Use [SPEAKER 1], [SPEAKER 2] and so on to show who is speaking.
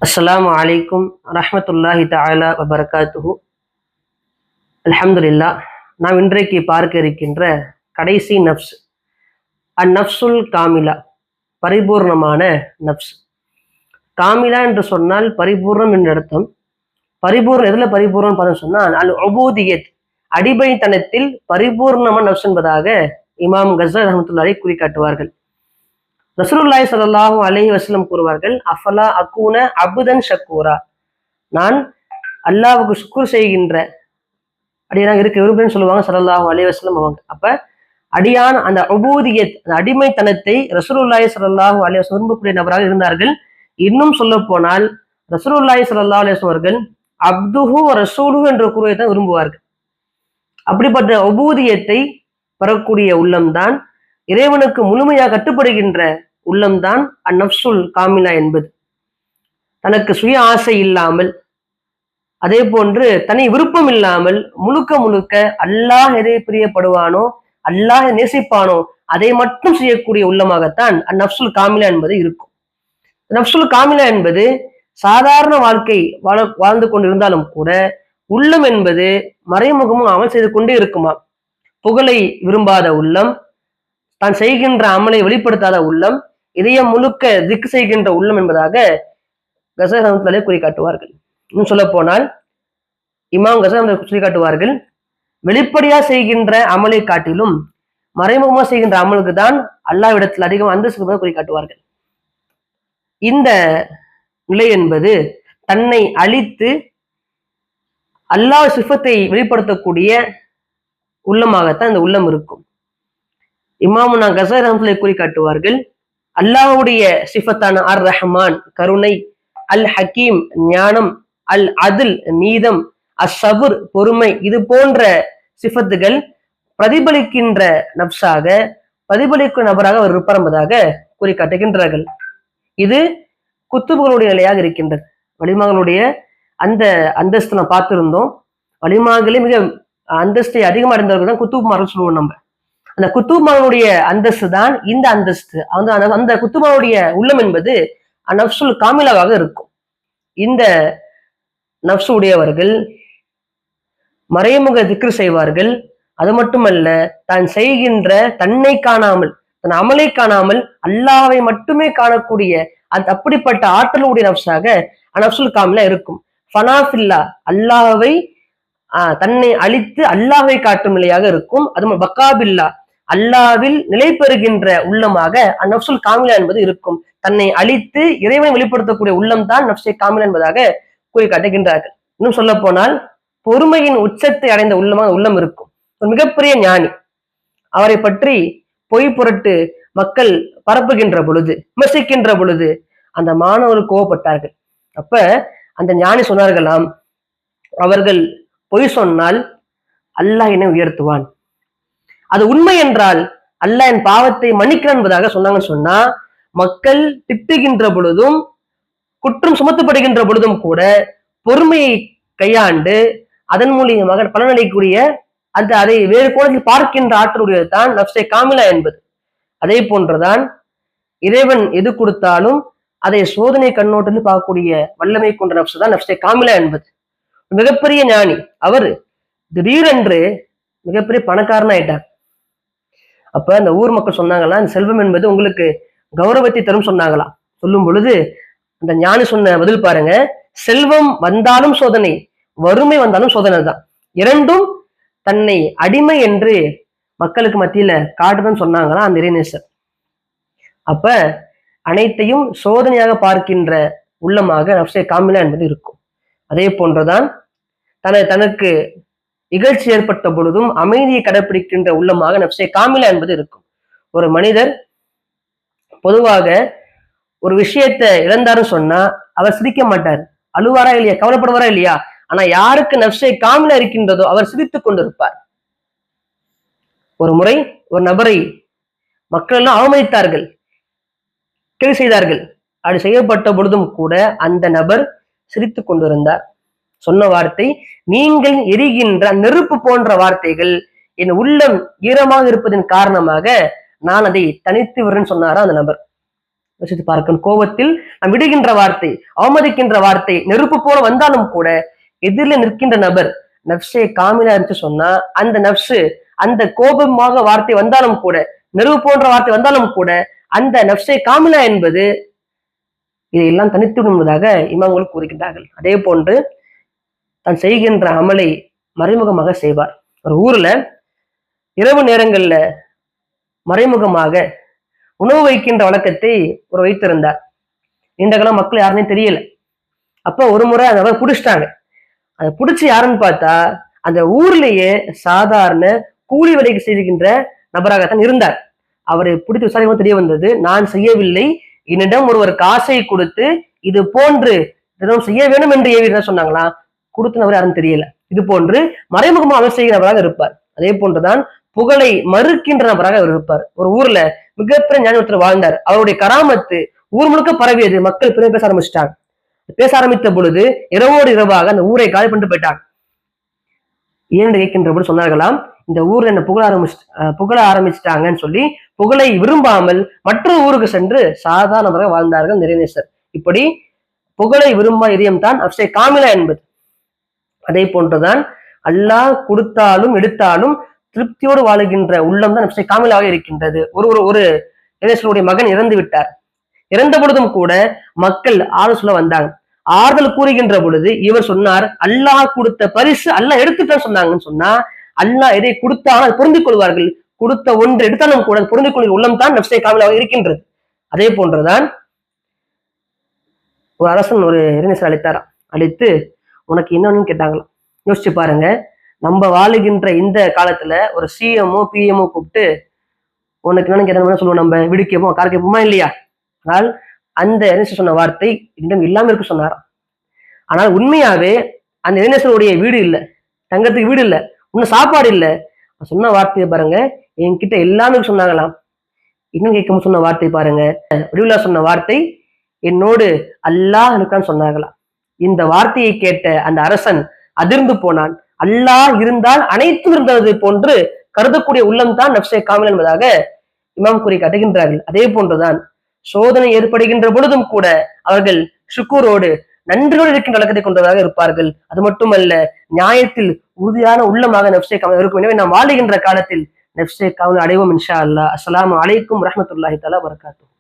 [SPEAKER 1] அஸ்ஸலாமு அலைக்கும் ரஹ்மத்துல்லாஹி தஆலா வபரகாத்துஹு. அல்ஹம்துலில்லாஹ். நாம் இன்றைக்கு பார்க்க இருக்கின்ற கடைசி நஃப்ஸ் அந்நஃப்சுல் காமிலா, பரிபூர்ணமான நஃப்ஸ். காமிலா என்று சொன்னால் பரிபூர்ணம் என்று அர்த்தம். பரிபூர்ணம் எதுல பரிபூர்ணம் பார்த்தோம் சொன்னால் அல் உபூதியத், அடிமைத்தனத்தில் பரிபூர்ணமான நஃப்ஸ் என்பதாக இமாம் கஸாலி ரஹ்மத்துல்லாஹி குறிக்காட்டுவார்கள். ரசூலுல்லாஹி ஸல்லல்லாஹு அலைஹி வஸல்லம் கூறுவார்கள், அஃபலா அகூன அப்தன் ஷக்கூரா, நான் அல்லாஹ்வுக்கு ஷுக்ர் செய்கின்ற அடியானாக இருக்க விரும்புகிறேன்னு சொல்லுவாங்க ஸல்லல்லாஹு அலைஹி வஸல்லம் அவங்க. அப்ப அடியான் அந்த உபூதியத், அந்த அடிமைத்தனத்தை ரசூலுல்லாஹி ஸல்லல்லாஹு அலைஹி வஸல்லம் விரும்பக்கூடிய நபராக இருந்தார்கள். இன்னும் சொல்ல போனால் ரசூலுல்லாஹி ஸல்லல்லாஹு அலைஹி வஸல்லம் அவர்கள் அப்துஹு ரசூலுஹு என்ற கூறுவதை தான் விரும்புவார்கள். அப்படிப்பட்ட உபூதியத்தை பெறக்கூடிய உள்ளம்தான், இறைவனுக்கு முழுமையாக கட்டுப்படுகின்ற உள்ளம்தான் அந்நஃப்சுல் காமிலா என்பது. தனக்கு சுய ஆசை இல்லாமல், அதே போன்று தனி விருப்பம் இல்லாமல் முழுக்க முழுக்க அல்லாஹ் எதை பிரியப்படுவானோ, அல்லாஹ் நேசிப்பானோ அதை மட்டும் செய்யக்கூடிய உள்ளமாகத்தான் அந்நஃப்சுல் காமிலா என்பது இருக்கும். நஃப்சுல் காமிலா என்பது சாதாரண வாழ்க்கை வாழ்ந்து கொண்டிருந்தாலும் கூட உள்ளம் என்பது மறைமுகமும் அமல் செய்து கொண்டே இருக்குமா. புகழை விரும்பாத உள்ளம், தான் செய்கின்ற அமலை வெளிப்படுத்தாத உள்ளம், இதயம் முழுக்க திக்கு செய்கின்ற உள்ளம் என்பதாக கஸாலி குறி காட்டுவார்கள். இன்னும் சொல்ல போனால் இமாம் கஸாலி சொல்லி காட்டுவார்கள், வெளிப்படையா செய்கின்ற அமலை காட்டிலும் மறைமுகமா செய்கின்ற அமலுக்கு தான் அல்லாஹ்விடத்தில் அதிகம் அந்தஸ்து குறி காட்டுவார்கள். இந்த நிலை என்பது தன்னை அழித்து அல்லாஹ் சிஃபத்தை வெளிப்படுத்தக்கூடிய உள்ளமாகத்தான் இந்த உள்ளம் இருக்கும். இமாமுனா கஸாலி ரஹ்மத்துல்லாஹி குறி காட்டுவார்கள், அல்லாஹ்வுடைய சிஃபத்தான அர் ரஹ்மான் கருணை, அல் ஹக்கீம் ஞானம், அல் அதில் நீதம், அஸ்ஸபுர் பொறுமை, இது போன்ற சிஃபத்துகள் பிரதிபலிக்கின்ற நப்சாக, பிரதிபலிக்கும் நபராக அவர் இருப்பார் என்பதாக குறி காட்டுகின்றார்கள். இது குத்துபுகளுடைய நிலையாக இருக்கின்றது. வலிமார்களுடைய அந்த அந்தஸ்து நாம் பார்த்திருந்தோம். வலிமார்களே மிக அந்தஸ்தை அதிகமாக அடைந்தவர்கள் தான் குத்துப்மார்கள் சொல்லுவோம் நம்ம. அந்த குத்துப்மார்களுடைய அந்தஸ்து தான் இந்த அந்தஸ்து. அந்த குத்துப்மாவுடைய உள்ளம் என்பது நஃப்சுல் காமிலாவாக இருக்கும். இந்த நஃப்சு உடையவர்கள் மறைமுக திக்ர் செய்வார்கள். அது மட்டுமல்ல, தான் செய்கின்ற தன்னை காணாமல், தன் அமலை காணாமல் அல்லாஹ்வை மட்டுமே காணக்கூடிய அந்த அப்படிப்பட்ட ஆற்றலுடைய நஃப்ஸாக நஃப்சுல் காமிலா இருக்கும். ஃபனாஃபில்லா, அல்லாஹ்வை தன்னை அழித்து அல்லாஹ்வை காட்டும் நிலையாக இருக்கும். அது பக்காபில்லா, அல்லாஹ்வில் நிலை பெறுகின்ற உள்ளமாக அந்நஃப்சுல் காமிலா என்பது இருக்கும். தன்னை அழித்து இறைவனை வெளிப்படுத்தக்கூடிய உள்ளம் தான் நஃப்ஸே காமிலா என்பதாக கூறி காட்டுகின்றார்கள். இன்னும் சொல்ல போனால் பொறுமையின் உச்சத்தை அடைந்த உள்ளமாக உள்ளம் இருக்கும். ஒரு மிகப்பெரிய ஞானி, அவரை பற்றி பொய் புரட்டு மக்கள் பரப்புகின்ற பொழுது, விமர்சிக்கின்ற பொழுது அந்த மாணவர்கள் கோவப்பட்டார்கள். அப்ப அந்த ஞானி சொன்னார்களாம், அவர்கள் பொய் சொன்னால் அல்லாஹ் என்னை உயர்த்துவான், அது உண்மை என்றால் அல்லாஹ் என் பாவத்தை மன்னிக்கிறான் என்பதாக சொன்னாங்கன்னு சொன்னா, மக்கள் திட்டுகின்ற பொழுதும் குற்றம் சுமத்தப்படுகின்ற பொழுதும் கூட பொறுமையை கையாண்டு அதன் மூலியமாக பலனளிக்கூடிய அதை வேறு கோணத்தில் பார்க்கின்ற ஆற்றலுடையது தான் நஃப்ஸே காமிலா என்பது. அதே போன்றுதான் இறைவன் எது கொடுத்தாலும் அதை சோதனை கண்ணோட்டத்தில் பார்க்கக்கூடிய வல்லமை கொண்ட நஃப்ஸ் தான் நஃப்ஸே காமிலா என்பது. மிகப்பெரிய ஞானி அவர் திடீரென்று மிகப்பெரிய பணக்காரன் ஆயிட்டார். அப்ப அந்த ஊர் மக்கள் சொன்னாங்களா, அந்த செல்வம் என்பது உங்களுக்கு கௌரவத்தை தரும் சொன்னாங்களாம். சொல்லும் பொழுது அந்த ஞானி சொன்ன பதில் பாருங்க, செல்வம் வந்தாலும் சோதனை, வறுமை வந்தாலும் சோதனை தான். இரண்டும் தன்னை அடிமை என்று மக்களுக்கு மத்தியில காட்டுதான் சொன்னாங்களா அந்த இறைநேசர். அப்ப அனைத்தையும் சோதனையாக பார்க்கின்ற உள்ளமாக நஃப்ஸே காமிலா என்பது இருக்கும். அதே போன்றுதான் தனக்கு இகழ்ச்சி ஏற்பட்ட பொழுதும் அமைதியை கடைபிடிக்கின்ற உள்ளமாக நஃப்ஸே காமிலா என்பது இருக்கும். ஒரு மனிதர் பொதுவாக ஒரு விஷயத்தை இழந்தாருன்னு சொன்னா அவர் சிரிக்க மாட்டார், அழுவாரா இல்லையா, கவலைப்படுவாரா இல்லையா. ஆனா யாருக்கு நஃப்ஸே காமிலா இருக்கின்றதோ அவர் சிரித்துக் கொண்டிருப்பார். ஒரு முறை ஒரு நபரை மக்கள் எல்லாம் அவமதித்தார்கள், கேள்வி செய்தார்கள். அப்படி செய்யப்பட்ட பொழுதும் கூட அந்த நபர் சிரித்துக் கொண்டிருந்தார். சொன்ன வார்த்தை, நீங்கள் எரிகின்ற நெருப்பு போன்ற வார்த்தைகள் என் உள்ளம் ஈரமாக இருப்பதன் காரணமாக நான் அதை தனித்து விடுறேன்னு சொன்னாரா அந்த நபர். யோசித்து பார்க்கணும். கோபத்தில் நாம் விடுகின்ற வார்த்தை, அவமதிக்கின்ற வார்த்தை நெருப்பு போல வந்தாலும் கூட எதிரில் நிற்கின்ற நபர் நப்சே காமிலா என்று சொன்னா அந்த நப்சு அந்த கோபமாக வார்த்தை வந்தாலும் கூட, நெருப்பு போன்ற வார்த்தை வந்தாலும் கூட அந்த நப்சே காமிலா என்பது இதையெல்லாம் தனித்து விடுவதாக இமாம்கள் கூறுகின்றார்கள். அதே போன்று தான் செய்கின்ற அமலை மறைமுகமாக செய்வார். ஒரு ஊர்ல இரவு நேரங்கள்ல மறைமுகமாக உணவு வைக்கின்ற வழக்கத்தை ஒரு வைத்திருந்தார். இந்த காலம் மக்கள் யாருன்னே தெரியல. அப்ப ஒரு முறை அந்த நபர் பிடிச்சிட்டாங்க. அதை பிடிச்சி யாருன்னு பார்த்தா அந்த ஊர்லயே சாதாரண கூலி வேலைக்கு செய்கின்ற நபராகத்தான் இருந்தார். அவரை பிடித்து விசாரிக்கும் தெரிய வந்தது, நான் செய்யவில்லை, என்னிடம் ஒருவர் காசை கொடுத்து இது போன்று இதெல்லாம் செய்ய வேண்டும் என்று ஏவி சொன்னாங்களாம். கொடுத்த நபர் யாரும் தெரியல. இது போன்று மறைமுகமா அவர் செய்கிற நபராக இருப்பார். அதே போன்றுதான் புகழை மறுக்கின்ற நபராக அவர் இருப்பார். ஒரு ஊர்ல மிகப்பெரிய ஞானி ஒருத்தர் வாழ்ந்தார். அவருடைய கராமத்து ஊர் முழுக்க பரவியது. மக்கள் பெரிய பேச ஆரம்பிச்சிட்டாங்க. பேச ஆரம்பித்த பொழுது இரவோடு இரவாக அந்த ஊரை காலி பண்ணிட்டு போயிட்டாங்க. ஏன்னு கேட்கின்ற பொழுது சொன்னார்களாம், இந்த ஊர்ல என்ன புகழ ஆரம்பிச்சிட்டாங்கன்னு சொல்லி புகழை விரும்பாமல் மற்றொரு ஊருக்கு சென்று சாதாரணமாக வாழ்ந்தார்கள் நிறைநேசர். இப்படி புகழை விரும்பா இதயம் தான் நப்சே காமிலா என்பது. அதே போன்றுதான் அல்லாஹ் கொடுத்தாலும் எடுத்தாலும் திருப்தியோடு வாழுகின்ற உள்ளம் தான் நப்சே காமிலாக இருக்கின்றது. ஒரு இறைவனுடைய மகன் இறந்து விட்டார். இறந்த பொழுதும் கூட மக்கள் ஆறுதல் வந்தாங்க. ஆறுதல் கூறுகின்ற பொழுது இவர் சொன்னார், அல்லாஹ் கொடுத்த பரிசு அல்லாஹ் எடுத்துட்டான்னு சொன்னாங்கன்னு சொன்னா, அல்லாஹ் எதை கொடுத்தாலும் அதை பொருந்திக் கொள்வார்கள். கொடுத்த ஒன்று எடுத்தாலும் கூட பொருந்திக் கொள்கிற உள்ளம் தான் நப்சே காமிலாக இருக்கின்றது. அதே போன்றுதான் ஒரு அரசன் ஒரு இறைநேசர் அழைத்தாராம். அழைத்து உனக்கு என்னன்னு கேட்டாங்களாம். யோசிச்சு பாருங்க, நம்ம வாழுகின்ற இந்த காலத்துல ஒரு சிஎம்ஓ பிஎம்ஓ கூப்பிட்டு உனக்கு என்னன்னு கேட்டாங்க சொல்லுவோம், நம்ம விடுக்கமோ கார் கேட்போமா இல்லையா? ஆனால் அந்த இறைநேசர் சொன்ன வார்த்தை என்னிடம் இல்லாம இருக்கு சொன்னாராம். ஆனால் உண்மையாவே அந்த இறைநேசருடைய வீடு இல்லை, தங்கத்துக்கு வீடு இல்லை, இன்னும் சாப்பாடு இல்லை. சொன்ன வார்த்தையை பாருங்க, என்கிட்ட எல்லாமே சொன்னாங்களாம். இன்னும் கேட்காம சொன்ன வார்த்தை பாருங்க, வடிவுலா சொன்ன வார்த்தை என்னோடு அல்லாஹ் இருக்கான்னு சொன்னாங்களாம். இந்த வார்த்தையை கேட்ட அந்த அரசன் அதிர்ந்து போனான். அல்லாஹ் இருந்தால் அனைத்தும் இருந்தது போன்று கருதக்கூடிய உள்ளம் தான் நப்சே காமில் என்பதாக இமாம் கூறி காட்டுகின்றார்கள். அதே போன்றுதான் சோதனை ஏற்படுகின்ற பொழுதும் கூட அவர்கள் சுக்கூரோடு நன்றியோடு இருக்கின்ற வழக்கத்தை கொண்டதாக இருப்பார்கள். அது மட்டுமல்ல, நியாயத்தில் உறுதியான உள்ளமாக நப்சே காமில் இருக்கும். எனவே நாம் வாழுகின்ற காலத்தில் நப்சே காமில் அடைவோம் இன்ஷா அல்லாஹ். அஸ்ஸலாமு அலைக்கும் வரஹ்மத்துல்லாஹி தஆலா வபரகாத்துஹு.